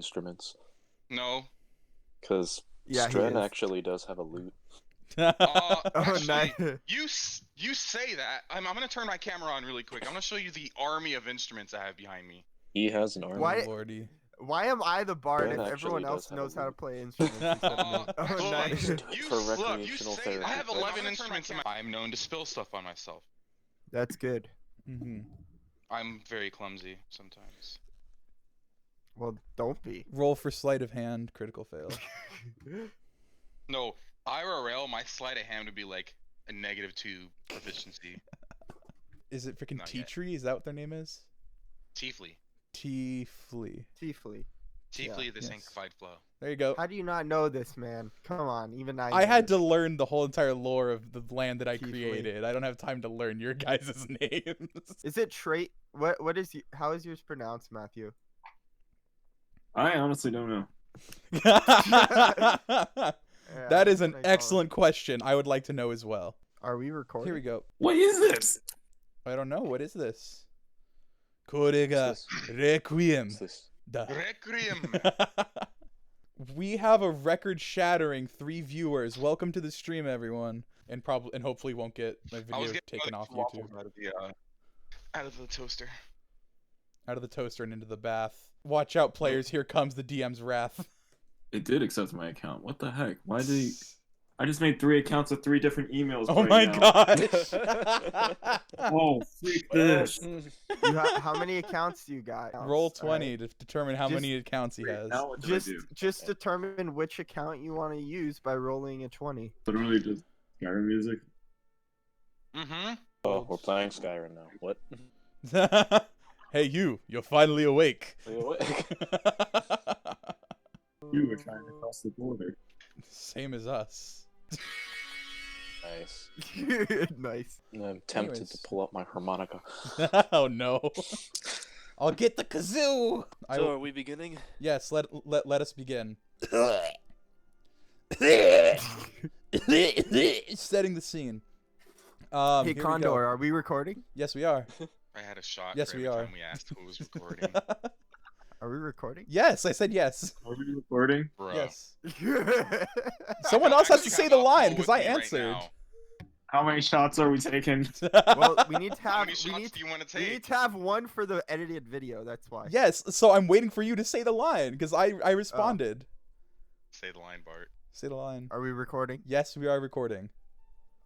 instruments. No. Because Stren actually does have a lute. Actually, nice. you say that. I'm gonna turn my camera on really quick. I'm gonna show you the army of instruments I have behind me. He has an army. Why- Lordy. Why am I the bard Stren if actually everyone does else have a knows how to lute. play instruments except me? Oh, Look, nice. Do it for look, you recreational say therapy. I have but- 11 instruments in my... I'm known to spill stuff on myself. That's good. Mm-hmm. I'm very clumsy sometimes. Well, don't be. Roll for sleight of hand, critical fail. No, IRL, my sleight of hand would be like a -2 proficiency. Is it freaking Not yet. T-Tree? Is that what their name is? Tiefly. T-Flea. Tiefly. Tiefly, the yes. sanctified flow. There you go. How do you not know this, man? Come on, even I. I know had this. to learn the whole entire lore of the land that I Tiefling. created. I don't have time to learn your guys' names. Is it trait? What is? How is yours pronounced, Matthew? I honestly don't know. Yeah, That is what an should I call it? excellent question. I would like to know as well. Are we recording? Here we go. What is this? I don't know. What is this? Corega What's Requiem. What's this? Duh. Requiem! We have a record-shattering 3 viewers. Welcome to the stream, everyone. And hopefully won't get my I was video getting taken off waffles YouTube. out of the toaster. Out of the toaster and into the bath. Watch out, players. Here comes the DM's wrath. It did accept my account. What the heck? Why did he... I just made 3 accounts with 3 different emails. Oh right my now. gosh. Oh, freak this. How many accounts do you got? Roll All 20 to determine how Just- many accounts he has. Now what do I Just, do? just determine which account you want to use by rolling a 20. Literally just Skyrim music. Mm-hmm. Oh, we're playing Skyrim now. What? Hey, you're finally awake. You were trying to cross the border. Same as us. Nice. Nice. I'm tempted Anyways. to pull up my harmonica. Oh no. I'll get the kazoo. So are we beginning? Yes, let us begin. Setting the scene. Hey, Here we Condor, go. are we recording? Yes, we are. I had a shot Yes, for we every are. time we asked who was recording. Are we recording? Yes, I said yes. Are we recording? Bruh. Yes. I Someone else has to say the line because I Right answered. now. How many shots are we taking? Well, we need to How have many shots do you want to we need take? to have one for the edited video. That's why. Yes, so I'm waiting for you to say the line because I responded. Say the line, Bart. Say the line. Are we recording? Yes, we are recording.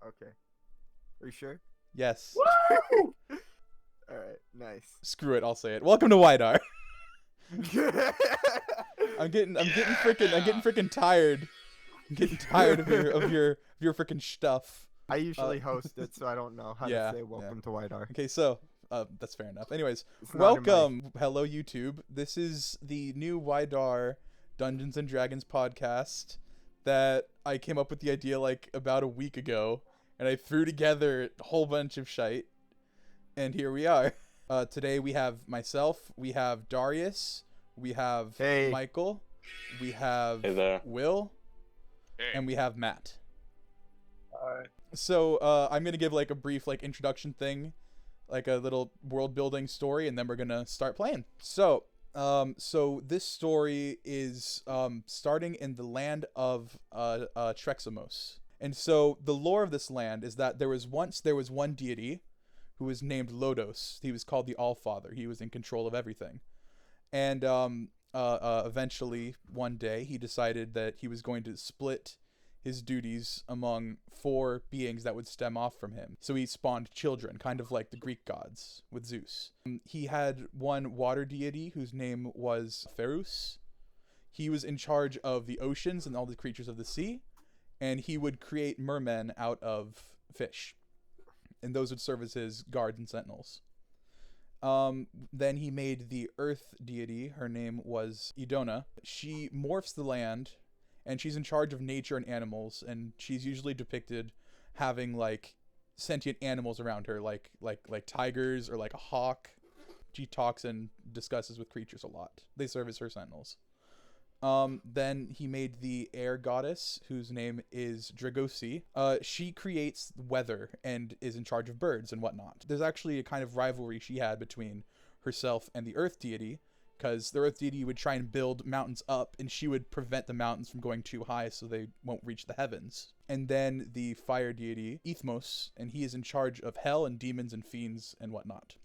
Okay. Are you sure? Yes. All right. Nice. Screw it, I'll say it. Welcome to Widar. I'm getting freaking tired. I'm getting tired of your freaking stuff. I usually host it, so I don't know how yeah, to say welcome to White Ark. Okay, so that's fair enough. Anyways, It's not in my- welcome. Hello, YouTube. This is the new Widar Dungeons and Dragons podcast that I came up with the idea like about a week ago, and I threw together a whole bunch of shite, and here we are. Today we have myself, we have Darius, we have Hey. Michael, we have Hey there. Will, Hey. and we have Matt. Alright. So I'm gonna give like a brief like introduction thing, like a little world building story, and then we're gonna start playing. So this story is starting in the land of Trexamos. And so the lore of this land is that there was one deity who was named Lodos. He was called the Allfather. He was in control of everything. And eventually one day he decided that he was going to split his duties among 4 beings that would stem off from him. So he spawned children, kind of like the Greek gods with Zeus. He had one water deity whose name was Ferus. He was in charge of the oceans and all the creatures of the sea, and he would create mermen out of fish. And those would serve as his guards and sentinels. Then he made the earth deity. Her name was Idona. She morphs the land, and she's in charge of nature and animals, and she's usually depicted having like sentient animals around her, like tigers or like a hawk. She talks and discusses with creatures a lot. They serve as her sentinels. Then he made the air goddess, whose name is Dragosi. She creates weather and is in charge of birds and whatnot. There's actually a kind of rivalry she had between herself and the earth deity, because the earth deity would try and build mountains up, and she would prevent the mountains from going too high so they won't reach the heavens. And then the fire deity, Ethmos, and he is in charge of hell and demons and fiends and whatnot.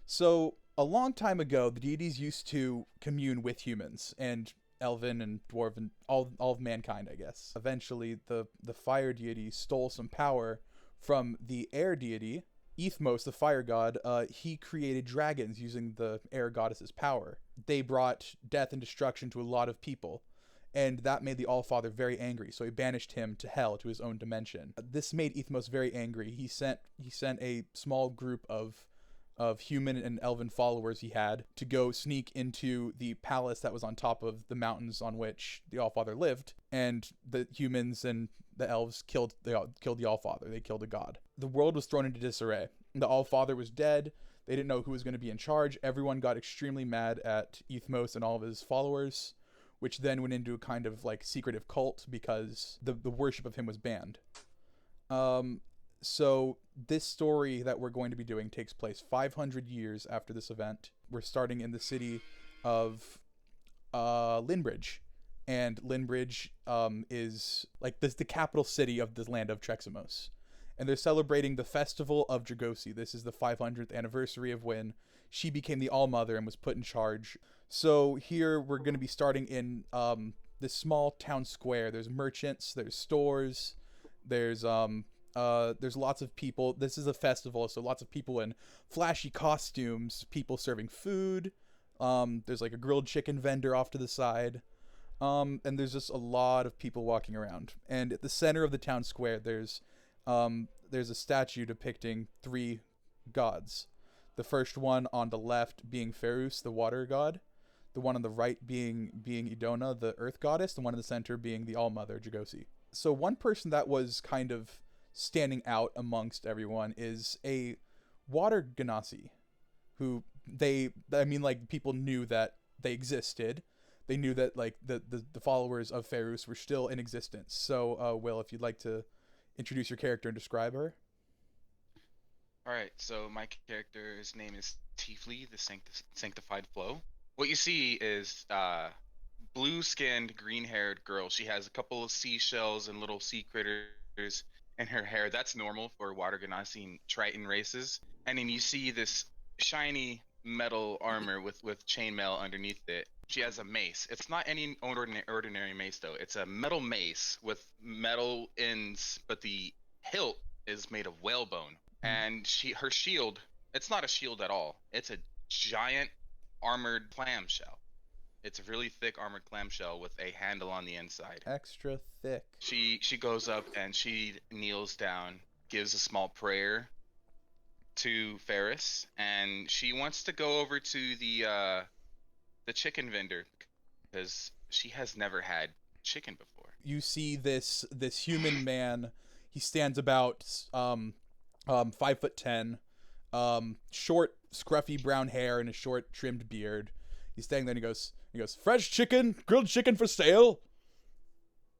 So a long time ago, the deities used to commune with humans and elven and dwarven, all of mankind, I guess. Eventually, the fire deity stole some power from the air deity, Ethmos, the fire god. He created dragons using the air goddess's power. They brought death and destruction to a lot of people, and that made the Allfather very angry, so he banished him to hell, to his own dimension. This made Ethmos very angry. He sent a small group of human and elven followers he had to go sneak into the palace that was on top of the mountains on which the Allfather lived, and the humans and the elves killed the Allfather. They killed a god. The world was thrown into disarray. The Allfather was dead. They didn't know who was going to be in charge. Everyone got extremely mad at Ethmos and all of his followers, which then went into a kind of like secretive cult because the worship of him was banned. So this story that we're going to be doing takes place 500 years after this event. We're starting in the city of Linbridge. And Linbridge is like the capital city of the land of Treximos. And they're celebrating the Festival of Dragosi. This is the 500th anniversary of when she became the All-Mother and was put in charge. So here we're going to be starting in this small town square. There's merchants, there's stores, there's lots of people. This is a festival, so lots of people in flashy costumes, people serving food. There's like a grilled chicken vendor off to the side. And there's just a lot of people walking around. And at the center of the town square, there's a statue depicting 3 gods. The first one on the left being Ferus, the water god. The one on the right being Idona, the earth goddess. The one in the center being the All-Mother, Dragosi. So one person that was kind of standing out amongst everyone is a water genasi, who people knew that they existed. They knew that like the followers of Ferus were still in existence. So Will, if you'd like to introduce your character and describe her. Alright, so my character's name is Tiefly, the Sanctified Flow. What you see is blue-skinned, green-haired girl. She has a couple of seashells and little sea critters in her hair. That's normal for water genasi and Triton races. And then you see this shiny metal armor with chainmail underneath it. She has a mace. It's not any ordinary mace, though. It's a metal mace with metal ends, but the hilt is made of whalebone. And her shield, it's not a shield at all. It's a giant armored clamshell. It's a really thick armored clamshell with a handle on the inside. Extra thick. She goes up and she kneels down, gives a small prayer to Ferris, and she wants to go over to the chicken vendor because she has never had chicken before. You see this human man. He stands about 5'10", short, scruffy brown hair and a short trimmed beard. He's standing there and he goes, fresh chicken, grilled chicken for sale.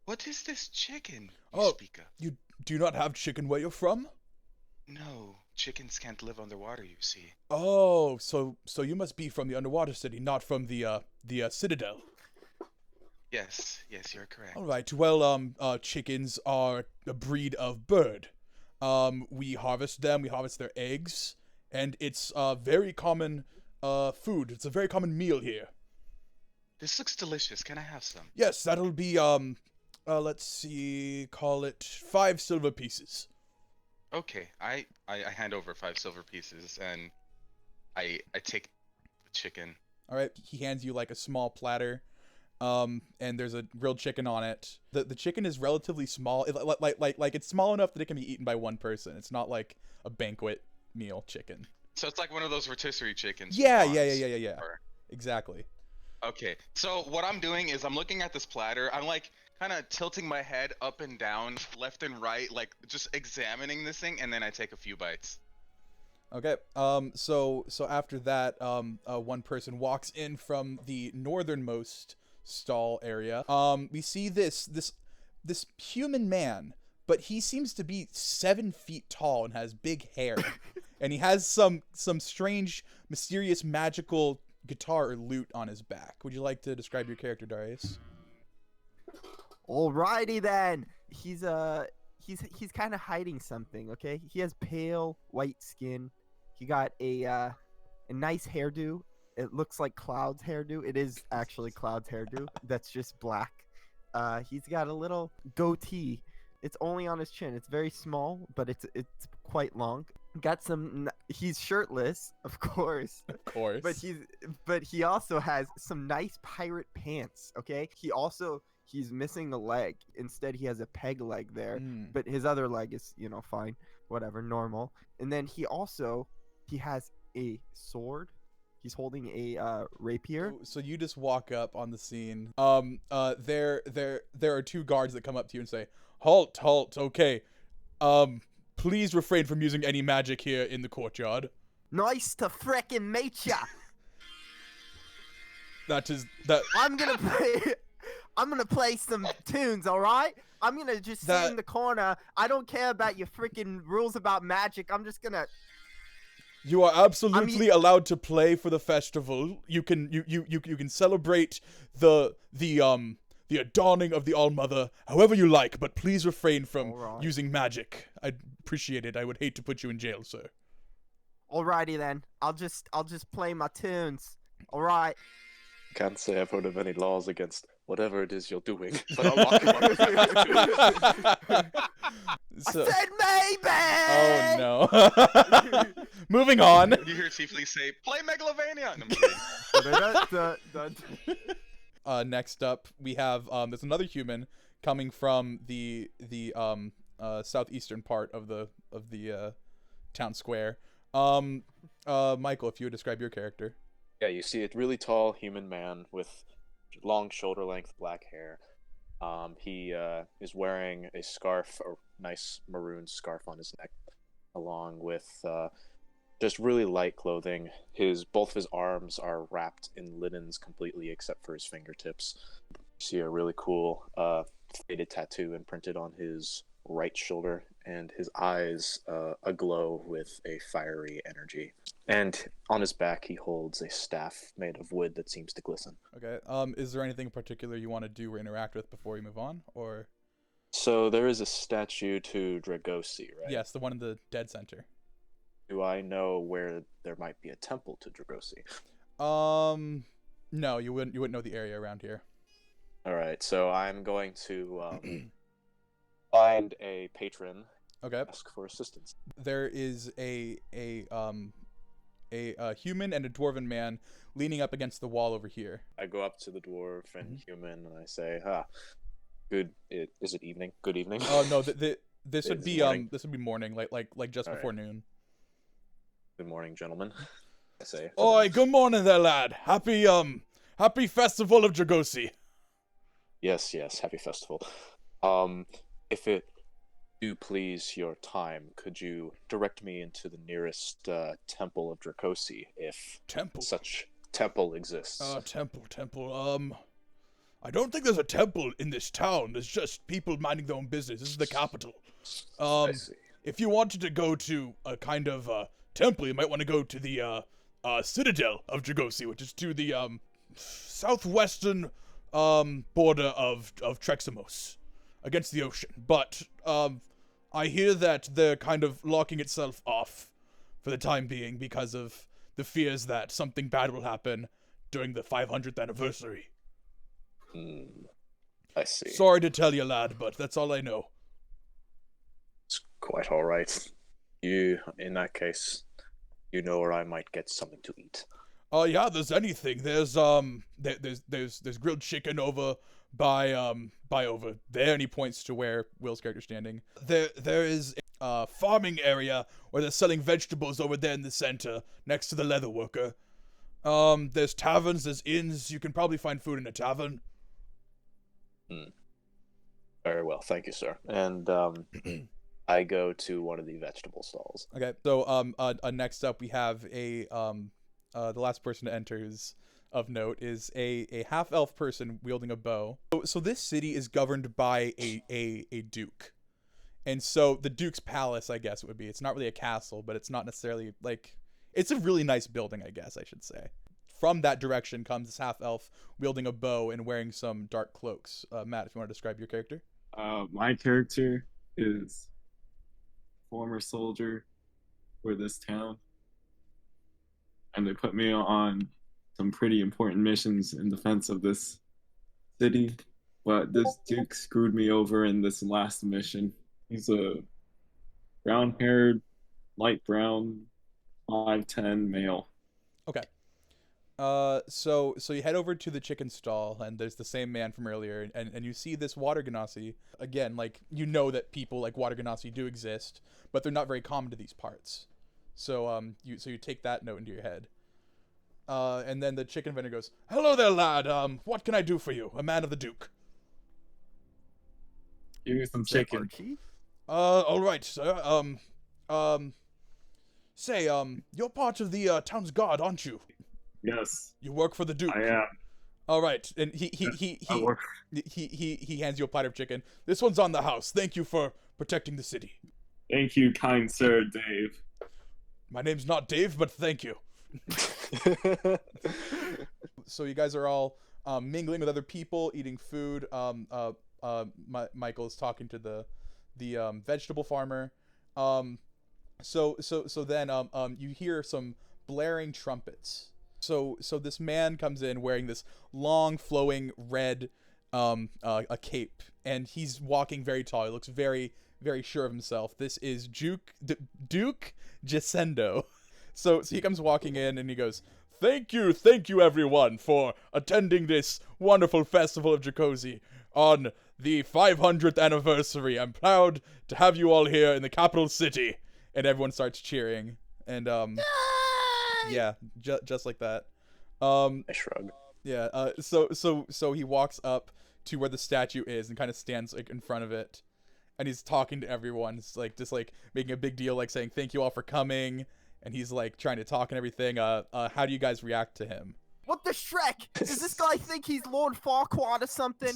What is this chicken you speak of? You do not have chicken where you're from? No, chickens can't live underwater, you see. Oh, so you must be from the underwater city, not from the citadel. Yes, you're correct. All right. Well, chickens are a breed of bird. We harvest them. We harvest their eggs, and it's very common food. It's a very common meal here. This looks delicious. Can I have some? Yes, that'll be let's see, call it 5 silver pieces. Okay, I hand over 5 silver pieces, and I take the chicken. All right, he hands you like a small platter, and there's a grilled chicken on it. The chicken is relatively small, like it's small enough that it can be eaten by one person. It's not like a banquet meal chicken. So it's like one of those rotisserie chickens. Yeah. Or... Exactly. Okay, so what I'm doing is I'm looking at this platter. I'm like kind of tilting my head up and down, left and right, like just examining this thing, and then I take a few bites. Okay. So after that, one person walks in from the northernmost stall area. We see this human man, but he seems to be 7 feet tall and has big hair, and he has some strange, mysterious, magical guitar or lute on his back. Would you like to describe your character, Darius? Alrighty then. He's kind of hiding something. Okay, he has pale white skin. He got a nice hairdo. It looks like Cloud's hairdo. It is actually Cloud's hairdo. That's just black. He's got a little goatee. It's only on his chin. It's very small, but it's quite long. Got some. He's shirtless, of course. Of course. But he also has some nice pirate pants. Okay. He's missing a leg. Instead, he has a peg leg there. But his other leg is, fine, whatever, normal. And then he has a sword. He's holding a rapier. So you just walk up on the scene. There are two guards that come up to you and say, "Halt, halt. Okay. Please refrain from using any magic here in the courtyard." Nice to frickin' meet ya. That. I'm gonna play some tunes, all right? I'm gonna just sit in the corner. I don't care about your freaking rules about magic. I'm just gonna. You are absolutely allowed to play for the festival. You can celebrate the adorning of the All-Mother however you like, but please refrain from using magic. I'd appreciate it. I would hate to put you in jail, sir. Alrighty then. I'll just play my tunes. All right. Can't say I've heard of any laws against whatever it is you're doing, but I'll lock you up. So, I said maybe! Oh no. Moving on. You hear Tiefling say, "Play Megalovania!" No, I'm kidding. Next up, we have there's another human coming from the southeastern part of the town square. Michael, if you would describe your character. Yeah, you see a really tall human man with long shoulder-length black hair. He is wearing a scarf, a nice maroon scarf on his neck, along with just really light clothing. Both of his arms are wrapped in linens completely, except for his fingertips. You see a really cool faded tattoo imprinted on his right shoulder, and his eyes aglow with a fiery energy. And on his back, he holds a staff made of wood that seems to glisten. Okay. Is there anything in particular you want to do or interact with before we move on, or? So there is a statue to Dragosi, right? Yes, the one in the dead center. Do I know where there might be a temple to Dragosi? No, you wouldn't know the area around here. All right, so I'm going to find a patron. Okay. Ask for assistance. There is a human and a dwarven man leaning up against the wall over here. I go up to the dwarf and human and I say, good. Is it evening? Good evening. Oh no, this would be morning, like just before noon. Good morning, gentlemen. I say. Oi, good morning there, lad. Happy festival of Dragosi. Yes, happy festival. If it do please your time, could you direct me into the nearest temple of Dracosi, if such temple exists? Temple. I don't think there's a temple in this town. There's just people minding their own business. This is the capital. I see. If you wanted to go to a kind of temple, you might want to go to the citadel of Dragosi, which is to the southwestern border of Trexamos, against the ocean. But I hear that they're kind of locking itself off for the time being because of the fears that something bad will happen during the 500th anniversary. I see. Sorry to tell you, lad, but that's all I know. It's quite all right. You, in that case, you know where I might get something to eat. Yeah, there's anything. There's grilled chicken over by over there, and he points to where Will's character's standing. There is a farming area where they're selling vegetables over there in the center, next to the leather worker. There's taverns, there's inns. You can probably find food in a tavern. Very well, thank you, sir. And I go to one of the vegetable stalls. Okay, so next up we have the last person to enter who's of note is a half-elf person wielding a bow. So this city is governed by a duke. And so the duke's palace, I guess it would be. It's not really a castle, but it's not necessarily like, it's a really nice building, I guess I should say. from that direction comes this half elf wielding a bow and wearing some dark cloaks. Matt, if you want to describe your character. My character is former soldier for this town, and they put me on some pretty important missions in defense of this city. But this Duke screwed me over in this last mission. He's a brown-haired, light brown, 5'10" male. Okay. So you head over to the chicken stall, and there's the same man from earlier, and you see this water genasi. Again, like, you know that people like water genasi do exist, but they're not very common to these parts. So you take that note into your head. And then the chicken vendor goes, "Hello there, lad. What can I do for you? A man of the Duke." Give me some Is that chicken. Archie? All right, sir. Say, you're part of the town's guard, aren't you? Yes, You work for the Duke. I am. All right, and he hands you a platter of chicken. This one's on the house. Thank you for protecting the city. Thank you, kind sir Dave. My name's not Dave, but thank you. So you guys are all mingling with other people, eating food. Michael is talking to the vegetable farmer. So then you hear some blaring trumpets. So this man comes in wearing this long flowing red a cape, and he's walking very tall. He looks very, very sure of himself. This is Duke Gisendo. So he comes walking in and he goes, thank you everyone for attending this wonderful festival of Dracosi on the 500th anniversary. I'm proud to have you all here in the capital city." And everyone starts cheering. And yeah, just like that. I shrug. Yeah. So he walks up to where the statue is and kind of stands like in front of it, and he's talking to everyone. It's like just like making a big deal, like saying thank you all for coming, and he's like trying to talk and everything. How do you guys react to him? What the Shrek? Does this guy think he's Lord Farquaad or something?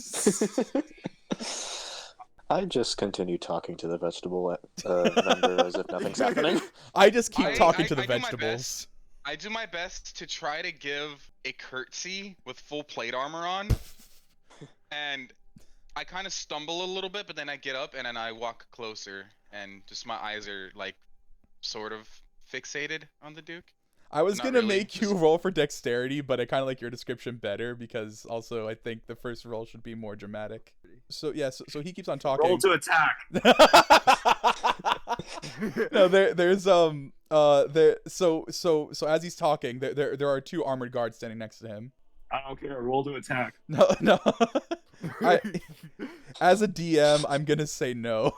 I just continue talking to the vegetable vendor as if nothing's happening. I just keep talking to the I do my vegetables. best. I do my best to try to give a curtsy with full plate armor on, and I kind of stumble a little bit, but then I get up and then I walk closer, and just my eyes are like sort of fixated on the Duke. I was Not gonna really, make you just- roll for dexterity, but I kind of like your description better because also I think the first roll should be more dramatic. So yeah, so he keeps on talking. Roll to attack. No, there's so as he's talking, there are two armored guards standing next to him. I don't care. Roll to attack. No. As a DM, I'm gonna say no.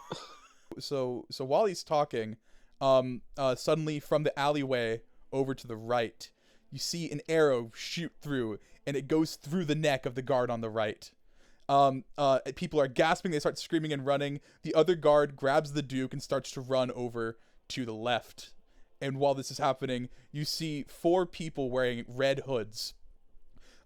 So while he's talking, suddenly from the alleyway over to the right, you see an arrow shoot through, and it goes through the neck of the guard on the right. People are gasping, they start screaming and running. The other guard grabs the Duke and starts to run over to the left. And while this is happening, you see 4 people wearing red hoods.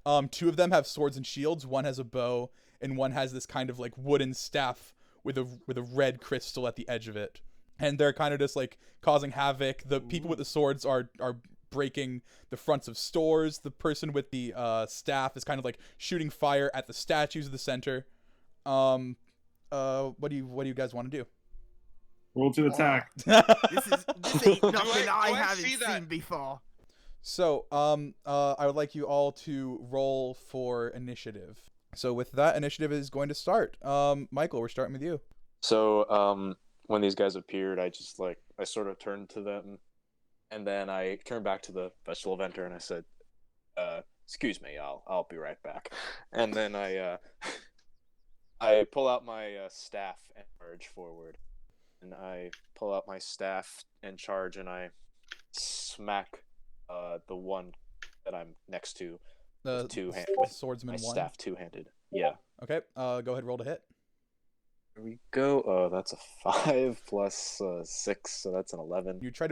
2 of them have swords and shields, one has a bow, and one has this kind of like wooden staff with a red crystal at the edge of it. And they're kind of just like causing havoc. The people with the swords are breaking the fronts of stores. The person with the staff is kind of like shooting fire at the statues of the center. What do you guys want to do? Roll to attack. This ain't nothing do I I haven't see that? seen before. So, I would like you all to roll for initiative. So with that, initiative is going to start. Michael, we're starting with you. So, when these guys appeared, I sort of turned to them, and then I turned back to the vegetable vendor and I said, "Excuse me, I'll be right back." And then I pull out my staff and charge forward, and I pull out my staff and charge, and I smack the one that I'm next to with Swordsman my 1. staff two-handed. Yeah. Okay, go ahead, roll to hit. Here we go. Oh, that's a 5 plus 6, so that's an 11. You try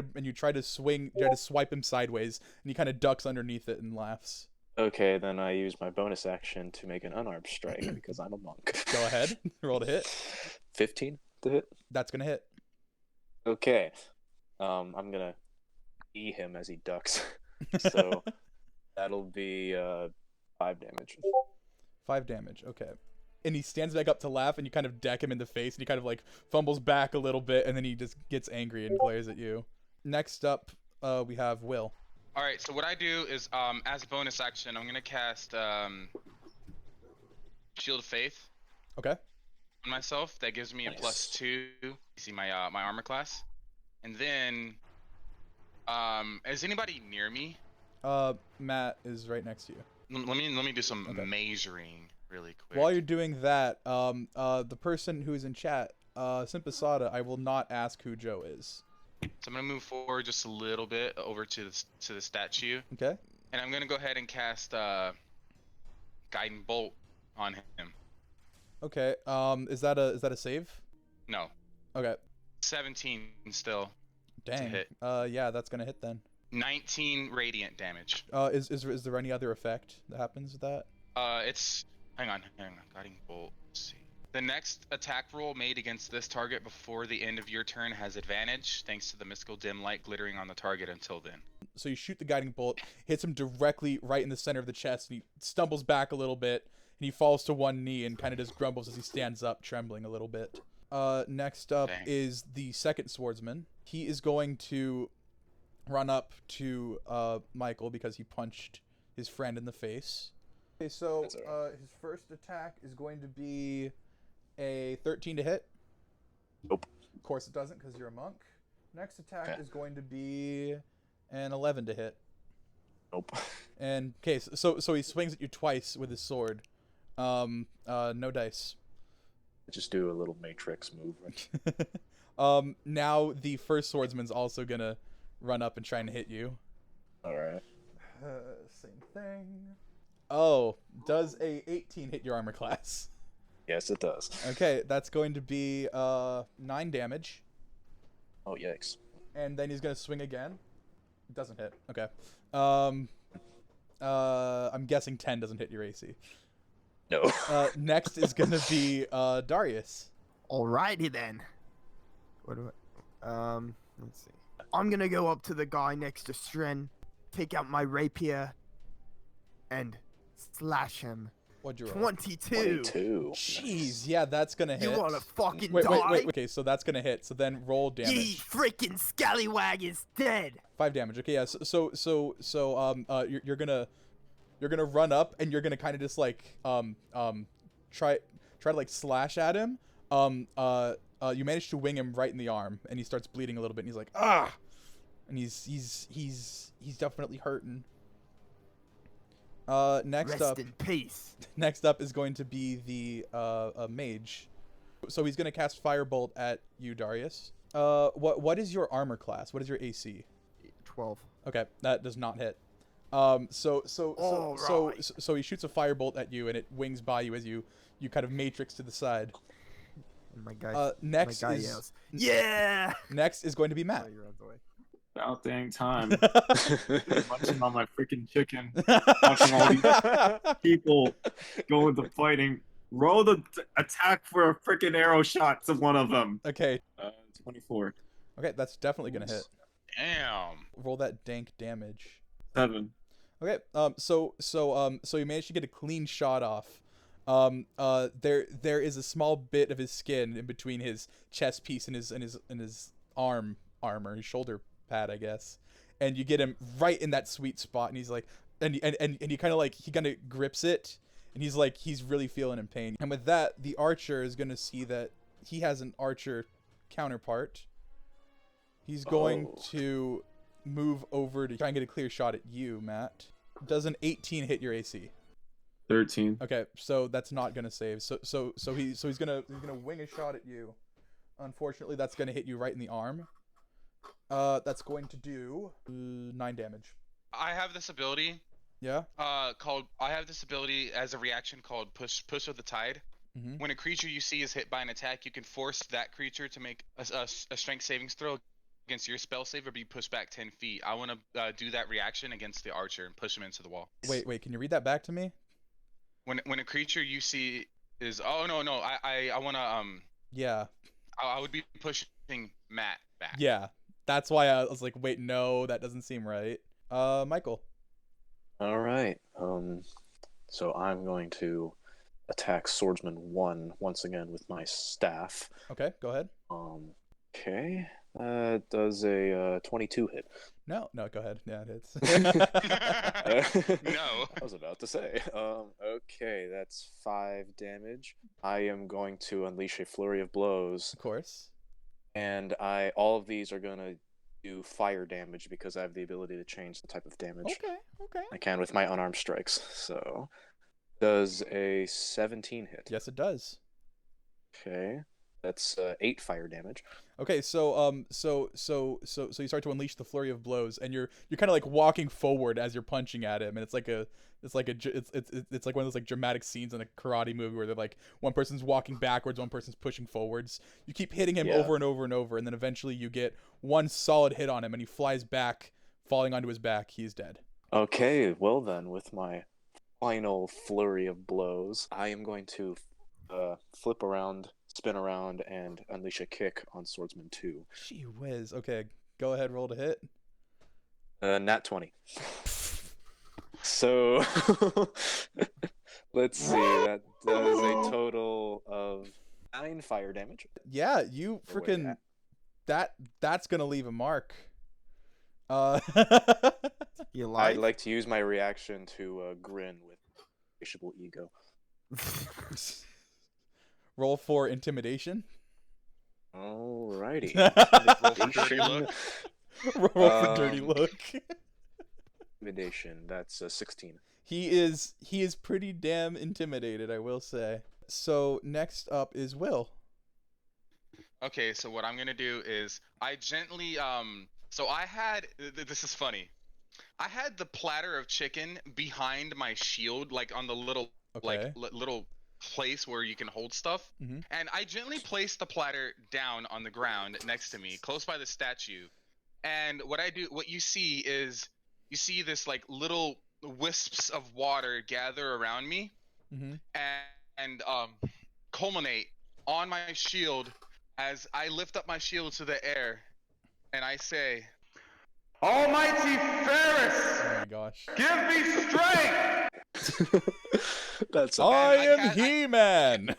to swipe him sideways, and he kind of ducks underneath it and laughs. Okay, then I use my bonus action to make an unarmed strike because I'm a monk. Go ahead, roll to hit. 15 to hit. That's gonna hit. Okay. I'm gonna E him as he ducks. So That'll be 5 damage. 5 damage. Okay. And he stands back up to laugh, and you kind of deck him in the face, and he kind of like fumbles back a little bit, and then he just gets angry and glares at you. Next up, we have Will. All right. So what I do is, as a bonus action, I'm gonna cast Shield of Faith Okay. on myself. That gives me a Nice. +2. You see my my armor class, and then is anybody near me? Matt is right next to you. Let me do some Okay. measuring really quick. While you're doing that, the person who is in chat, Simpasada, I will not ask who Joe is. So I'm gonna move forward just a little bit over to the statue, Okay. and I'm gonna go ahead and cast Guiding Bolt on him. Okay. Is that a save? No, Okay. 17 still. Dang. hit. Yeah, that's gonna hit then. 19 radiant damage. Is there any other effect that happens with that? It's hang on, Guiding Bolt. Let's see. The next attack roll made against this target before the end of your turn has advantage, thanks to the mystical dim light glittering on the target until then. So you shoot the guiding bolt, hits him directly right in the center of the chest, and he stumbles back a little bit, and he falls to one knee and kind of just grumbles as he stands up, trembling a little bit. Next up Dang. is the second swordsman. He is going to run up to Michael because he punched his friend in the face. Okay, so That's all his first attack is going to be a 13 to hit. Nope. Of course it doesn't because you're a monk. Next attack Okay. is going to be an 11 to hit. Nope. And okay, so he swings at you twice with his sword. No dice. Just do a little matrix move. Now the first swordsman's also gonna run up and try and hit you. All right. Same thing. Oh, does a 18 hit your armor class? Yes, it does. Okay, that's going to be 9 damage, Oh, yikes. and then he's gonna swing again. Doesn't hit. Okay. I'm guessing 10 doesn't hit your AC. No. Next is gonna be Darius. Alrighty then. What do I? Let's see. I'm gonna go up to the guy next to Stren, take out my rapier, and slash him. What'd you roll? 22. 22. Jeez, yeah, that's gonna hit. You wanna fucking Wait, die? wait. Okay, so that's gonna hit. So then roll Ye damage. freaking scallywag is dead. 5 damage. Okay, yeah. You're gonna run up and you're gonna kind of just like try to like slash at him. You manage to wing him right in the arm, and he starts bleeding a little bit. And he's like, ah, and he's definitely hurting. Next Rest up. in peace. Next up is going to be the mage. So he's gonna cast Firebolt at you, Darius. What is your armor class? What is your AC? 12. Okay, that does not hit. So he shoots a firebolt at you, and it wings by you as you kind of matrix to the side. And my guy, Next my guy is yells, "Yeah!" next is going to be Matt. Oh, you're out of the way. About dang time. Munching on my freaking chicken. Watching all these people go into fighting. Roll the attack for a freaking arrow shot to one of them. Okay, 24. okay, that's definitely gonna hit. Damn. Roll that dank damage. 7. Okay, so you managed to get a clean shot off. There is a small bit of his skin in between his chest piece and his armor, his shoulder pad, I guess. And you get him right in that sweet spot, and he's like, and he kind of grips it, and he's really feeling in pain. And with that, the archer is gonna see that he has an archer counterpart. He's going to move over to try and get a clear shot at you, Matt. Does an 18 hit your AC? 13. Okay, so that's not gonna save. So he's gonna wing a shot at you. Unfortunately, that's gonna hit you right in the arm. That's going to do 9 damage. I have this ability Yeah. I have this ability as a reaction called push of the tide. Mhm. When a creature you see is hit by an attack, you can force that creature to make a strength savings throw against your spell save or be pushed back 10 feet. I want to do that reaction against the archer and push him into the wall. Wait. Can you read that back to me? When a creature you see is I want to Yeah. I would be pushing Matt back. Yeah. That's why I was like, wait, no, that doesn't seem right. Michael. All right. So I'm going to attack Swordsman 1 once again with my staff. Okay, go ahead. Okay. Does a 22 hit? No, go ahead. Yeah, it hits. No. I was about to say. Okay, that's 5 damage. I am going to unleash a flurry of blows, Of course. and all of these are gonna do fire damage because I have the ability to change the type of damage Okay. I can with my unarmed strikes. So, does a 17 hit? Yes, it does. Okay, that's 8 fire damage. Okay, so you start to unleash the flurry of blows, and you're kind of like walking forward as you're punching at him, and it's like one of those like dramatic scenes in a karate movie where they're like one person's walking backwards, one person's pushing forwards. You keep hitting him over and over and over, and then eventually you get one solid hit on him, and he flies back, falling onto his back. He is dead. Okay, well then, with my final flurry of blows, I am going to flip around, spin around, and unleash a kick on Swordsman 2. Gee whiz. Okay, go ahead, roll to hit. Nat 20. So, let's see, that does a total of 9 fire damage. Yeah, you Oh, wait, freaking that's gonna leave a mark. You I'd alive? like to use my reaction to grin with insatiable ego. Roll for intimidation. Alrighty. Roll for dirty look. Roll for dirty look. Intimidation, that's 16. He is pretty damn intimidated, I will say. So next up is Will. Okay, so what I'm gonna do is I gently so I had this is funny. I had the platter of chicken behind my shield, like on the little Okay. little place where you can hold stuff, Mhm. and I gently placed the platter down on the ground next to me, close by the statue. And what you see is this like little wisps of water gather around me, Mhm. and culminate on my shield as I lift up my shield to the air, and I say, "Almighty Ferris, Oh my gosh. give me strength!" That's I I am can't- He-Man.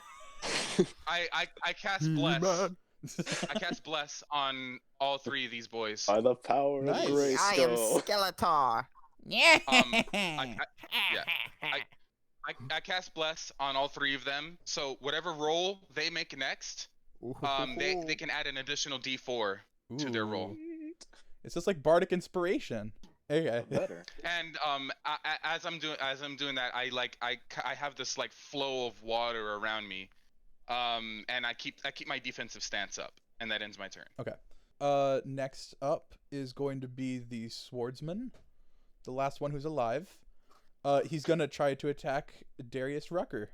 I cast bless. I cast bless on all 3 of these boys. by the power Nice. of I am Grayskull. Skeletor. I cast bless on all 3 of them. So whatever roll they make next, they can add an additional D4 to their roll. Ooh. It's just like bardic inspiration. Okay. Better. And as I'm doing that, I have this like flow of water around me, and I keep my defensive stance up, and that ends my turn. Okay. Next up is going to be the Swordsman, the last one who's alive. He's gonna try to attack Darius Rucker.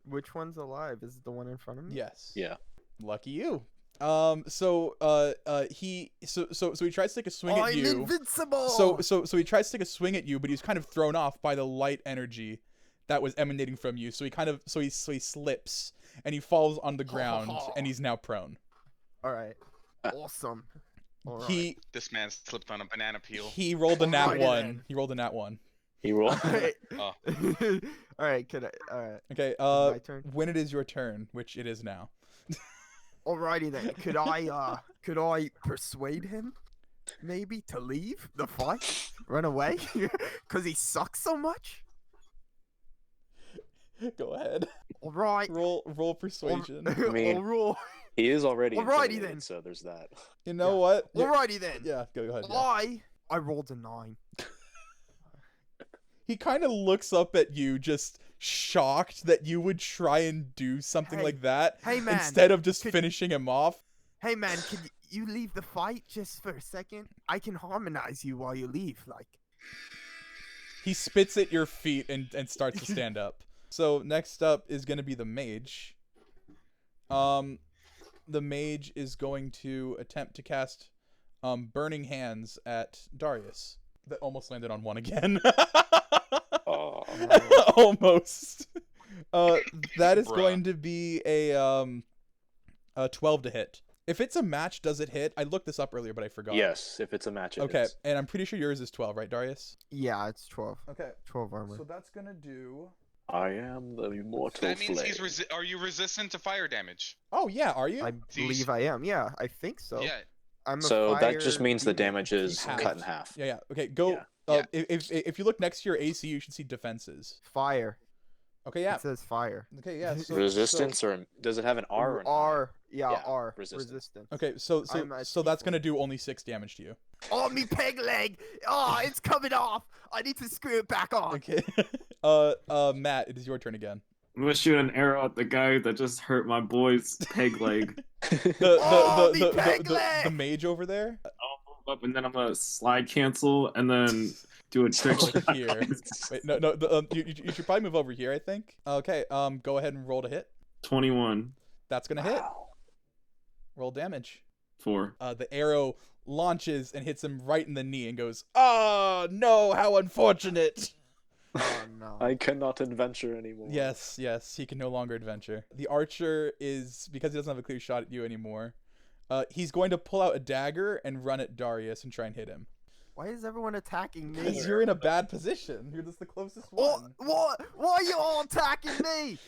Which one's alive? Is it the one in front of me? Yes. Yeah. Lucky you. So he tries to take a swing at I'm you. invincible. So he tries to take a swing at you, but he's kind of thrown off by the light energy that was emanating from you. So he slips and he falls on the ground and he's now prone. All right. Awesome. All right. He This man slipped on a banana peel. he rolled a nat Alrighty 1. then. He rolled a nat 1. He rolled. All right. Oh. All right. Could I? All right. Okay. My turn. When it is your turn, which it is now. Alrighty then. Could I persuade him, maybe, to leave the fight, run away, because he sucks so much? Go ahead. All right. Roll persuasion. I mean- All right. He is already Alrighty intimidated, then. so there's that. You know what? Yeah, Alrighty then. yeah, go ahead. Yeah. I rolled a 9. He kind of looks up at you, just shocked that you would try and do something Hey. like that Hey man. instead of just could- finishing him off. Hey man, could you leave the fight just for a second? I can harmonize you while you leave. Like. He spits at your feet and starts to stand up. So next up is going to be the mage. The mage is going to attempt to cast Burning Hands at Darius. That almost landed on 1 again. Oh. Almost. That is Bruh. going to be a 12 to hit. If it's a match, does it hit? I looked this up earlier, but I forgot. Yes, if it's a match, it Okay, hits. and I'm pretty sure yours is 12, right, Darius? Yeah, it's 12. Okay. 12 armor. So that's gonna do. I am the immortal That means flame. he's are you resistant to fire damage? Oh yeah, are you? I believe I am. Yeah, I think so. Yeah. I'm a So that just fire means the demon. damage is Half. cut in half. Yeah, yeah. Okay, go. Yeah. If you look next to your AC, you should see defenses. Fire. Okay, yeah. It says fire. Okay, yeah. So, Resistance, or does it have an R or an I? R. Yeah, Yeah, R. resistance. Resistance. Okay, so I'm a that's T4. gonna do only 6 damage to you. Oh, me peg leg! Oh, it's coming off! I need to screw it back on! Okay. Matt, it is your turn again. I'm gonna shoot an arrow at the guy that just hurt my boy's peg leg. Oh, me peg leg! The mage over there. I'll move up and then I'm gonna slide cancel and then do a trick Over shot. here. Wait, no. You should probably move over here, I think. Okay. Go ahead and roll to hit. 21 That's gonna hit. Wow. Roll damage. 4. The arrow launches and hits him right in the knee and goes, "Oh no! How unfortunate!" Oh, no. I cannot adventure anymore. Yes, he can no longer adventure. The archer is, because he doesn't have a clear shot at you anymore, he's going to pull out a dagger and run at Darius and try and hit him. Why is everyone attacking me? Because you're in a bad position. You're just the closest What? one. What? Why are you all attacking me?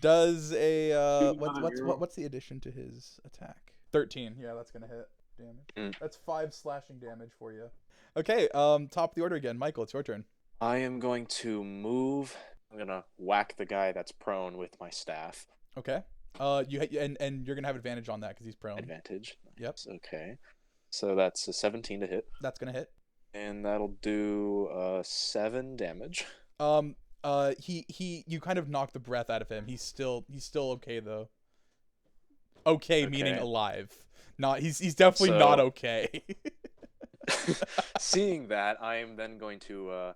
Does a Shoot another arrow. what's the addition to his attack? 13. Yeah, that's gonna hit damage. Mm. That's 5 slashing damage for you. Okay, top of the order again. Michael, it's your turn. I am going to move. I'm gonna whack the guy that's prone with my staff. Okay. And you're gonna have advantage on that because he's prone. Advantage. Yep. Okay. So that's a 17 to hit, That's gonna hit. and that'll do 7 damage. You kind of knock the breath out of him. He's still okay though. Okay, meaning Okay. alive. Not he's definitely So- not okay. Seeing that, I am then going to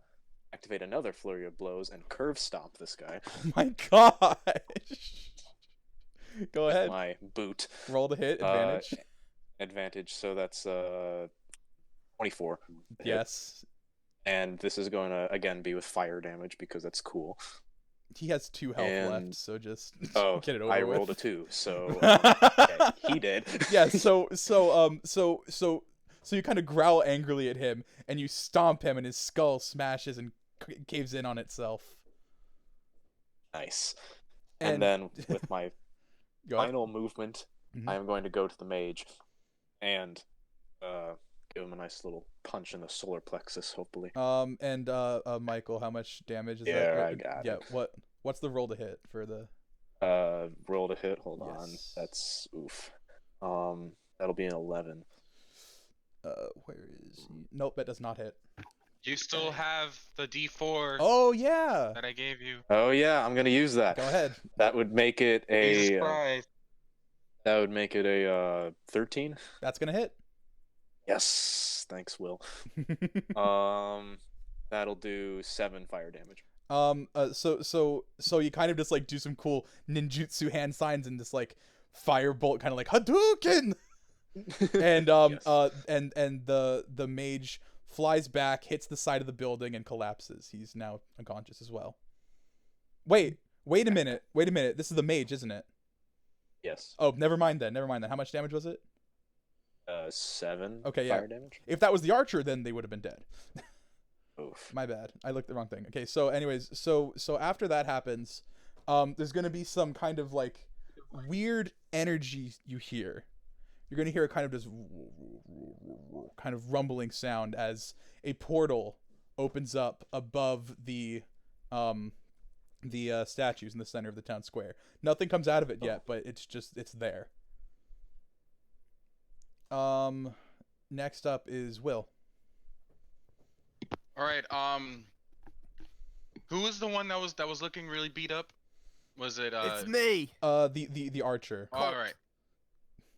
activate another flurry of blows and curve stomp this guy Oh my gosh. Go with ahead. my boot. Roll to hit. Advantage. Advantage. So that's 24. to hit. Yes. And this is going to again be with fire damage because that's cool. He has 2 health And- left, so just Oh, get it over I with. rolled a 2, so okay, he did. Yeah, so you kind of growl angrily at him, and you stomp him, and his skull smashes and caves in on itself. Nice. And- And then with my Go ahead. final movement, Mhm. I am going to go to the mage and give him a nice little punch in the solar plexus, hopefully. Michael, how much damage is Yeah, that? I got yeah, it. what's the roll to hit for the? Roll to hit. Hold on. Yes. That's oof. That'll be an 11. Where is he? Nope, that does not hit. You still have the D4 Oh yeah, that I gave you. Oh yeah, I'm gonna use that. go ahead. That would make it Jesus a. Christ. That would make it a 13. That's gonna hit. Yes, thanks, Will. That'll do 7 fire damage. So you kind of just like do some cool ninjutsu hand signs and this like firebolt kind of like Hadouken, and Yes. and the mage flies back, hits the side of the building, and collapses. He's now unconscious as well. Wait a minute. This is the mage, isn't it? Yes. Oh, never mind then. How much damage was it? 7 Okay, yeah. fire damage. If that was the archer, then they would have been dead. Oof. My bad. I looked the wrong thing. Okay, so anyways, so after that happens, there's gonna be some kind of like weird energy you hear. You're gonna hear a kind of this kind of rumbling sound as a portal opens up above the statues in the center of the town square. Nothing comes out of it yet, but it's there. Next up is Will. All right. Who was the one that was looking really beat up? Was it It's me. The archer. All right.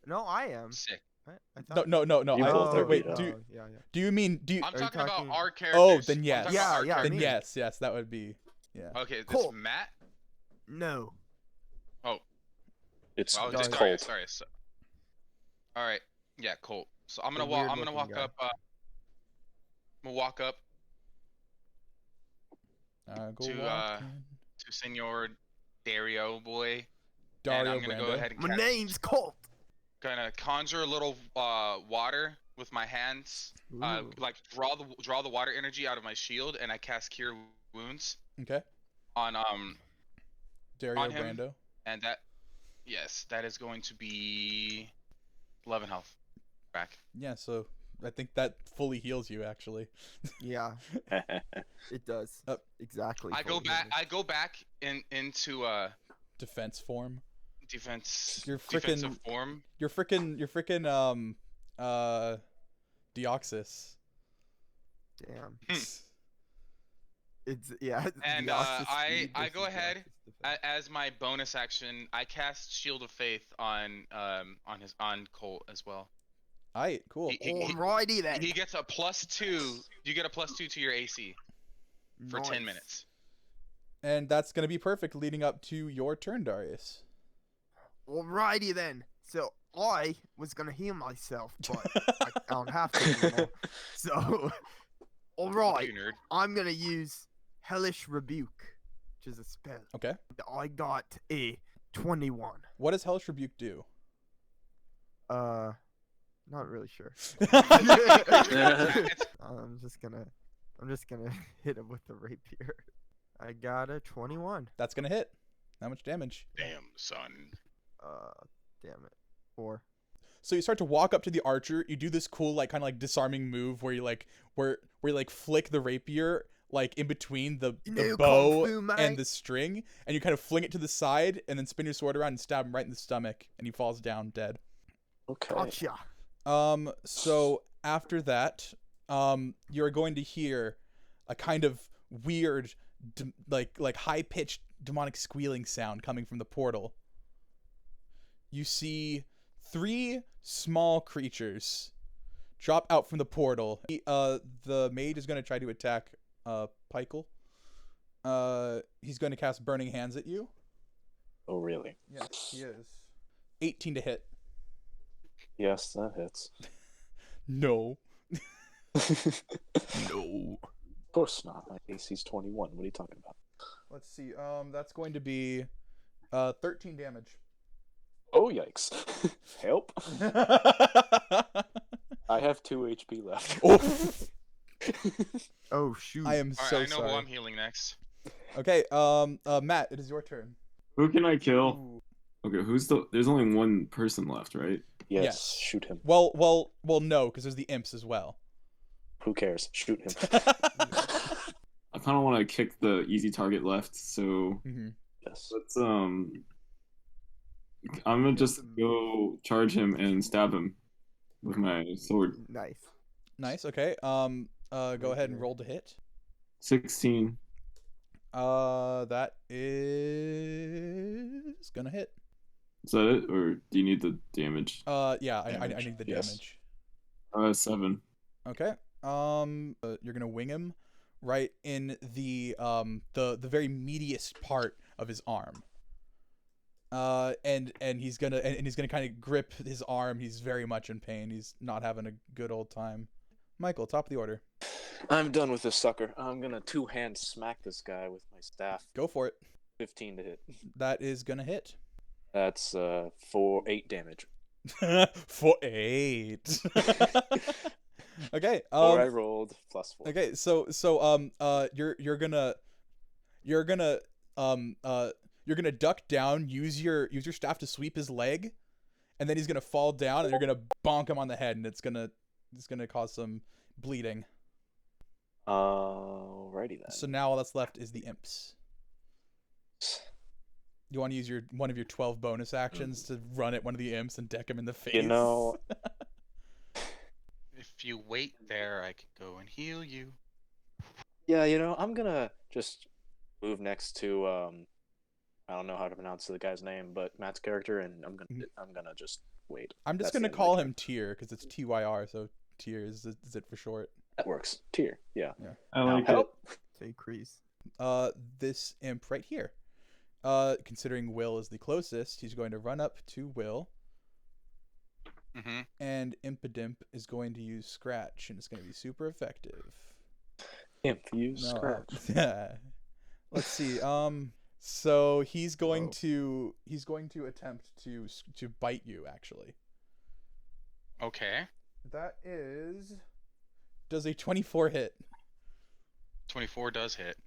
No, I am. Sick. What? I thought... No. You both are Wait, beat up. do yeah. do you mean do you? I'm Are you talking about talking- our characters. Oh, then I'm yes. talking about our Yeah, characters. Then me. yes, that would be. Yeah. Okay, this Cool. Matt. No. It's Well, it's just cold. sorry. So, all right. Yeah, Colt. So I'm The gonna walk. I'm weird gonna walk looking up. I'm gonna walk up Go To, walking. to Senor Dario boy. Dario and I'm gonna Brando. go ahead and My cast, name's Colt. gonna conjure a little water with my hands. Ooh. Like draw the water energy out of my shield, and I cast Cure Wounds Okay. on Dario on him. Brando. And that is going to be 11 health back. Yeah, so I think that fully heals you actually. Yeah, it does. Exactly. I go fully back. healed. I go back into Defense form. defensive form. You're freaking Deoxys. Damn. Hmm. It's yeah. And Deoxys I speed go versus ahead Deoxys defense. as my bonus action. I cast Shield of Faith on Colt as well. Aight, cool. Alrighty then. He gets a +2. You get a +2 to your AC for 10 Nice. minutes. And that's gonna be perfect leading up to your turn, Darius. Alrighty then. So I was gonna heal myself, but I don't have to anymore. So, alright, You nerd. I'm gonna use Hellish Rebuke, which is a spell. Okay. I got a 21. What does Hellish Rebuke do? Not really sure. It's- I'm just gonna hit him with the rapier. I got a 21. That's gonna hit. How much damage? Damn, son. Damn it. 4. So you start to walk up to the archer. You do this cool, like, kind of like disarming move where you like where you like flick the rapier like in between the New bow Kung Fu, mate. and the string, and you kind of fling it to the side, and then spin your sword around and stab him right in the stomach, and he falls down dead. Okay. Gotcha. So after that, you're going to hear a kind of weird, like high-pitched demonic squealing sound coming from the portal. You see 3 small creatures drop out from the portal. The mage is going to try to attack Pykel. He's going to cast Burning Hands at you. Oh, really? Yes, he is. 18 to hit. Yes, that hits. No. No. Of course not. My AC's 21. What are you talking about? Let's see. That's going to be 13 damage. Oh, yikes. Help. I have 2 HP left. Oh shoot. I am All right, so I know sorry. who I'm healing next. Okay, Matt, it is your turn. Who can I kill? Ooh. Okay, there's only one person left, right? Yes, Yes. shoot him. Well, no, because there's the imps as well. Who cares? Shoot him. I kind of want to kick the easy target left, so Mm-hmm. Yes. let's I'm gonna just go charge him and stab him with my sword. Nice. Nice. Okay. Go ahead and roll to hit. 16. That is gonna hit. Is that it, or do you need the damage? Yeah, I Damage, need the yes. damage. 7. Okay. You're gonna wing him right in the very meatiest part of his arm. And he's gonna kind of grip his arm. He's very much in pain. He's not having a good old time. Michael, top of the order. I'm done with this sucker. I'm gonna 2-hand smack this guy with my staff. Go for it. 15 to hit. That is gonna hit. That's 8 damage. For 8. Okay. Or I rolled +4. Okay. So you're gonna duck down, use your staff to sweep his leg, and then he's gonna fall down, and you're gonna bonk him on the head, and it's gonna cause some bleeding. Alrighty then. So now all that's left is the imps. You want to use one of your 12 bonus actions to run at one of the imps and deck him in the face. You know, If you wait there, I can go and heal you. yeah, I'm gonna just move next to I don't know how to pronounce the guy's name, but Matt's character, and I'm gonna just wait. I'm just That's gonna the end of call my him Tyr because it's TYR, so Tyr is it for short. That works. Tier. Yeah. I like it. Help. Say crease. This imp right here. Considering Will is the closest, he's going to run up to Will, Mm-hmm. and Impidimp is going to use Scratch, and it's going to be super effective. Imp, use No, scratch. let's see. So he's going Whoa. to attempt to bite you actually. Okay. That is. Does a 24 hit? 24 does hit.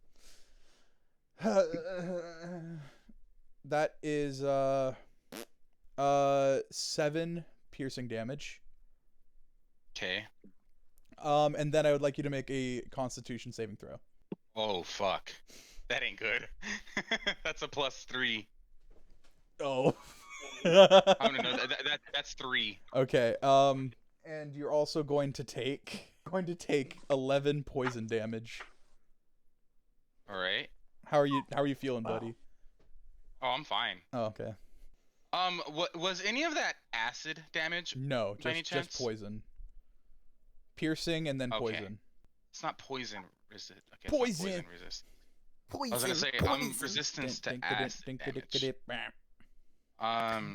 That is 7 piercing damage. Okay. And then I would like you to make a Constitution saving throw. Oh fuck. That ain't good. That's a +3. Oh. I don't know. That's 3. Okay. And you're also going to take 11 poison damage. All right. How are you feeling, buddy? Oh, I'm fine. Oh, okay. What was any of that acid damage? No, By any just chance? poison. Piercing and then Okay. poison. It's not poison resist. Okay, it's Poison! not poison resist. Poison, I was gonna say I'm resistance to acid damage.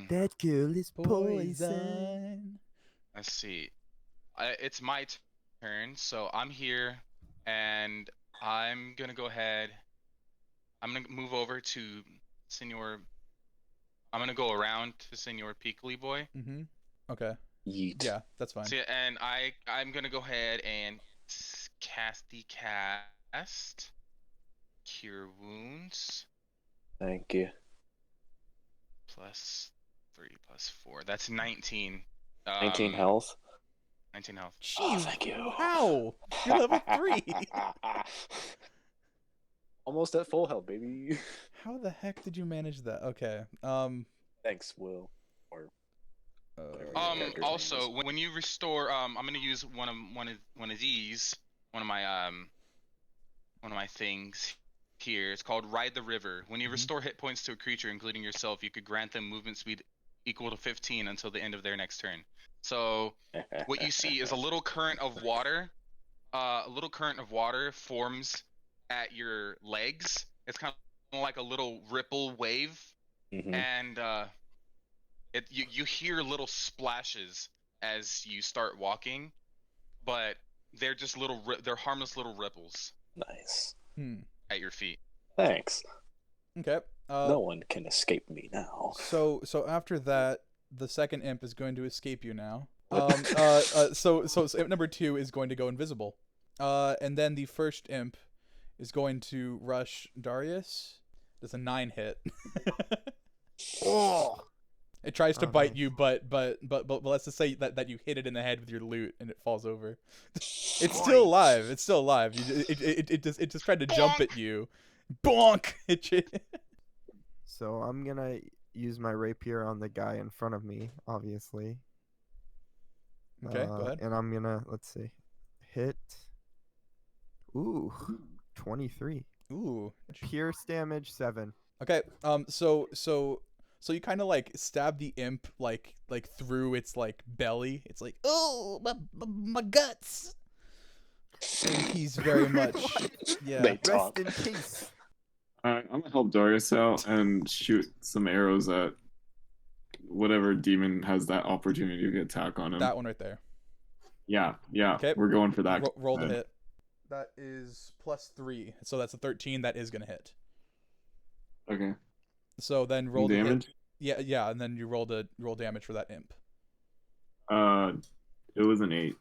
That girl is poison. Let's see. It's my turn, so I'm here, and I'm gonna go ahead. I'm gonna move over to Senor. I'm gonna go around to Senor Peekly Boy. Mm-hmm. Okay. Yeet. Yeah, that's fine. See, and I'm gonna go ahead and cast Cure Wounds Thank you. +3 +4. That's 19. 19 health. 19 health. Oh, thank you. How? You're level 3. Almost at full health, baby. How the heck did you manage that? Okay. Thanks, Will. Or whatever your character's name Also, is. when you restore, I'm gonna use one of these, one of my things here. It's called Ride the River. When you restore hit points to a creature, including yourself, you could grant them movement speed equal to 15 until the end of their next turn. So what you see is a little current of water. A little current of water forms at your legs. It's kind of like a little ripple wave, Mhm. and you hear little splashes as you start walking, but they're just they're harmless little ripples Nice. at your feet. Thanks. Okay. No one can escape me now. So after that, the second imp is going to escape you now. So imp number 2 is going to go invisible. And then the first imp is going to rush Darius. Does a 9 hit. Oh, It tries to Oh, bite nice. you, but let's just say that you hit it in the head with your loot and it falls over. It's still alive. It's still alive. It just tried to jump at you. Bonk! so I'm gonna use my rapier on the guy in front of me, obviously. Okay, go ahead. And I'm gonna hit. Ooh, 23. Ooh. Pierce damage 7. Okay. So you kind of like stab the imp like through its like belly. It's like, oh, my guts. And he's very much yeah. They talk. Rest in peace. I'm gonna help Darius out and shoot some arrows at whatever demon has that opportunity to attack on him. That one right there. Yeah, Okay. we're going for that. Roll the hit. That is +3, so that's a 13. That is gonna hit. Okay. So then roll the Damage. hit. Yeah, and then you roll damage for that imp. It was an 8.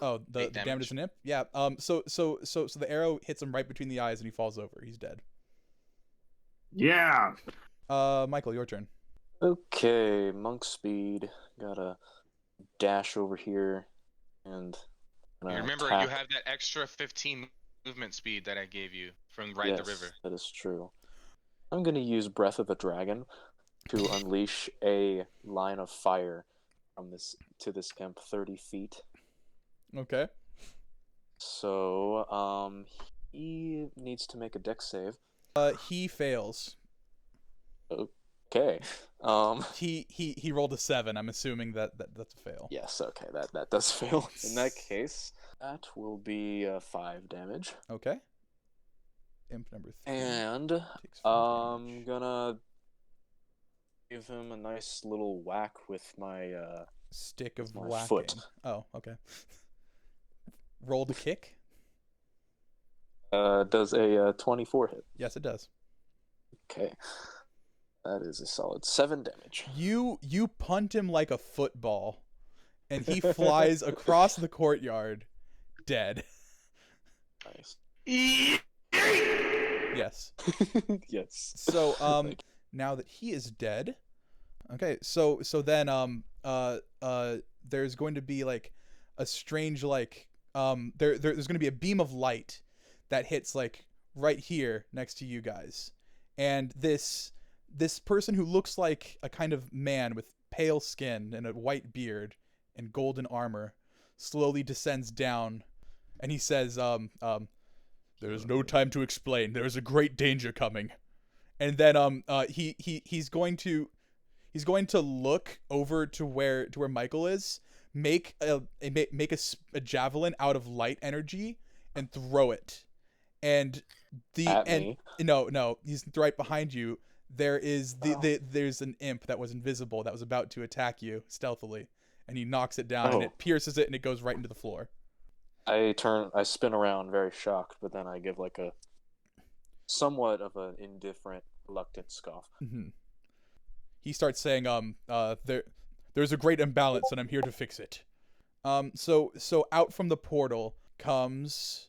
Oh, the damage is an imp. Yeah. So the arrow hits him right between the eyes and he falls over. He's dead. Yeah. Michael, your turn. Okay, monk speed. Gotta dash over here and Remember, attack. you have that extra 15 movement speed that I gave you from Ride the River. That is true. I'm gonna use Breath of the Dragon to unleash a line of fire from this imp 30 feet. Okay. So he needs to make a dex save. He fails. Okay. He rolled a 7. I'm assuming that's a fail. Yes. Okay. That does fail. In that case, that will be 5 damage. Okay. Imp number 3. And takes 5 I'm damage. gonna give him a nice little whack with my Stick of my whacking. foot. Oh, okay. Roll the kick. Does a 24 hit? Yes, it does. Okay. That is a solid 7 damage. You punt him like a football, and he flies across the courtyard, dead. Nice. Yes. Yes. So Thank you. now that he is dead, okay, so then there's going to be like a strange like there's going to be a beam of light that hits like right here next to you guys, and this person who looks like a kind of man with pale skin and a white beard and golden armor slowly descends down, and he says there is no time to explain. There is a great danger coming. And then he's going to look over to where Michael is, make a javelin out of light energy and throw it. And Me? no, he's right behind you. There is there's an imp that was invisible that was about to attack you stealthily, and he knocks it down and it pierces it and it goes right into the floor. I spin around very shocked, but then I give like a somewhat of an indifferent, reluctant scoff. Mm-hmm. He starts saying, there's a great imbalance and I'm here to fix it. So out from the portal comes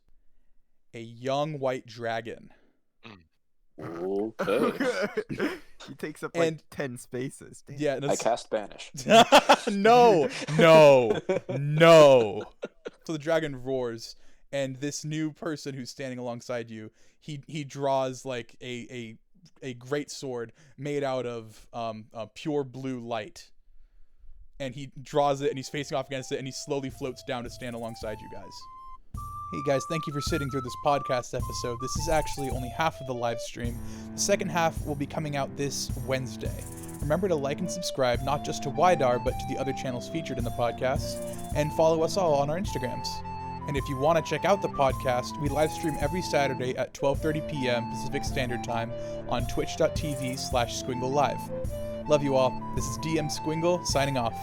a young white dragon. Okay. He takes up like 10 spaces. Damn. Yeah, I cast Banish. No. So the dragon roars, and this new person who's standing alongside you, he draws like a great sword made out of pure blue light, and he draws it and he's facing off against it, and he slowly floats down to stand alongside you guys. Hey guys, thank you for sitting through this podcast episode. This is actually only half of the live stream. The second half will be coming out this Wednesday. Remember to like and subscribe, not just to WIDAR, but to the other channels featured in the podcast, and follow us all on our Instagrams. And if you want to check out the podcast, we live stream every Saturday at 12:30 p.m. Pacific Standard Time on twitch.tv/SquingleLive. Love you all. This is DM Squingle signing off.